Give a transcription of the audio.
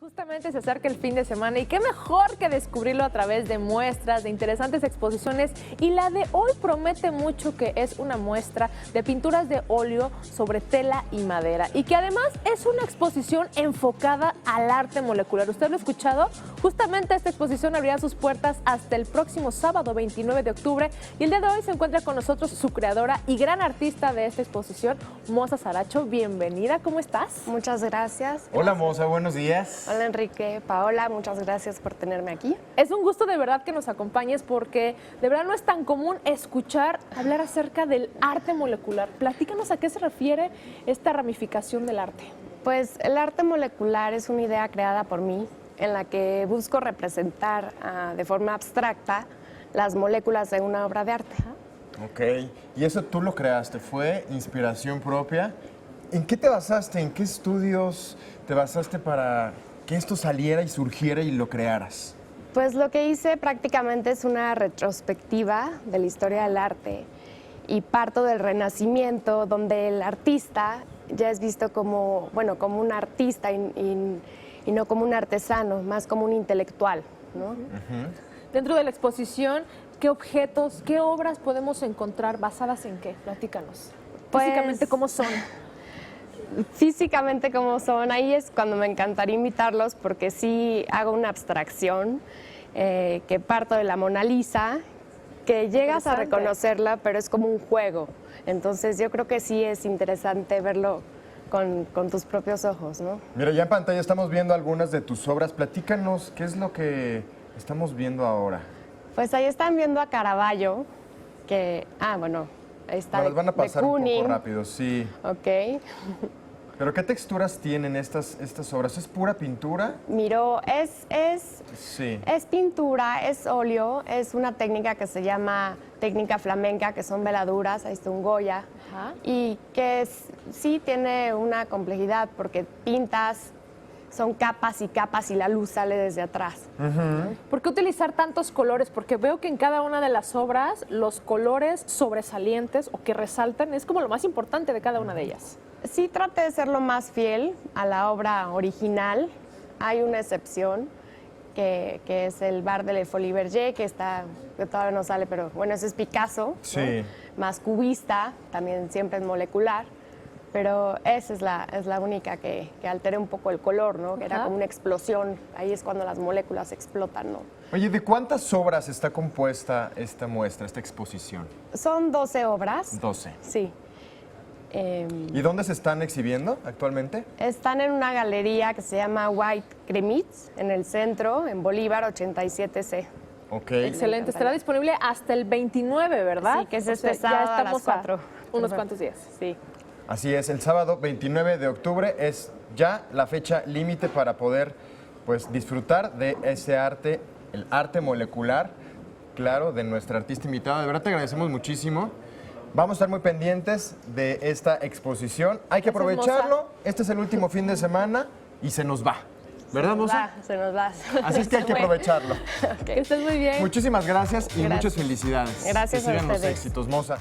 Justamente se acerca el fin de semana y qué mejor que descubrirlo a través de muestras, de interesantes exposiciones, y la de hoy promete mucho, que es una muestra de pinturas de óleo sobre tela y madera y que además es una exposición enfocada al arte molecular. ¿Usted lo ha escuchado? Justamente esta exposición abrirá sus puertas hasta el próximo sábado 29 de octubre y el día de hoy se encuentra con nosotros su creadora y gran artista de esta exposición, Moza Saracho. Bienvenida, ¿cómo estás? Muchas gracias. Hola Moza, buenos días. Hola Enrique, Paola, muchas gracias por tenerme aquí. Es un gusto de verdad que nos acompañes porque de verdad no es tan común escuchar hablar acerca del arte molecular. Platícanos a qué se refiere esta ramificación del arte. Pues el arte molecular es una idea creada por mí en la que busco representar de forma abstracta las moléculas de una obra de arte. Ok, y eso tú lo creaste, ¿fue inspiración propia? ¿En qué te basaste? ¿En qué estudios te basaste para que esto saliera y surgiera y lo crearas? Pues lo que hice prácticamente es una retrospectiva de la historia del arte y parto del Renacimiento, donde el artista ya es visto como, bueno, como un artista y no como un artesano, más como un intelectual, ¿no? Dentro de la exposición, ¿qué objetos, qué obras podemos encontrar basadas en qué? Platícanos. Pues, Físicamente, ¿cómo son? Físicamente como son, ahí es cuando me encantaría invitarlos porque sí hago una abstracción que parto de la Mona Lisa, que llegas a reconocerla, pero es como un juego. Entonces yo creo que sí es interesante verlo con tus propios ojos, ¿no? Mira, ya en pantalla estamos viendo algunas de tus obras. Platícanos, ¿qué es lo que estamos viendo ahora? Pues ahí están viendo a Caravaggio, que, bueno, ahí está. Nos las van a pasar un poco rápido, sí. Ok. ¿Pero qué texturas tienen estas obras? ¿Es pura pintura? Miro, Sí. es pintura, es óleo, es una técnica que se llama técnica flamenca, que son veladuras, ahí está un Goya, y que sí tiene una complejidad porque pintas, son capas y capas y la luz sale desde atrás. ¿Por qué utilizar tantos colores? Porque veo que en cada una de las obras los colores sobresalientes o que resaltan es como lo más importante de cada una de ellas. Sí, traté de ser lo más fiel a la obra original. Hay una excepción, que es el bar de Le Folies Bergère, que todavía no sale, pero bueno, ese es Picasso, Sí. ¿no? Más cubista, también siempre es molecular, pero esa es la única que alteré un poco el color, ¿no? Que era como una explosión, ahí es cuando las moléculas explotan, ¿no? Oye, ¿de cuántas obras está compuesta esta muestra, esta exposición? Son 12 obras. 12. Sí. ¿Y dónde se están exhibiendo actualmente? Están en una galería que se llama White Cremitz, en el centro, en Bolívar 87C. Ok. Excelente. Estará disponible hasta el 29, ¿verdad? Sí, que es O este sea, sábado ya a las estamos 4. unos cuantos días. Sí. Así es, el sábado 29 de octubre es ya la fecha límite para poder pues, disfrutar de ese arte, el arte molecular, claro, de nuestra artista invitada. De verdad te agradecemos muchísimo. Vamos a estar muy pendientes de esta exposición. Hay que aprovecharlo. Este es el último fin de semana y se nos va. ¿Verdad, Moza? Se nos va. Así es que hay que aprovecharlo. Que estés muy bien. Muchísimas gracias y muchas felicidades. Gracias que a sigan los ustedes. éxitos, Moza.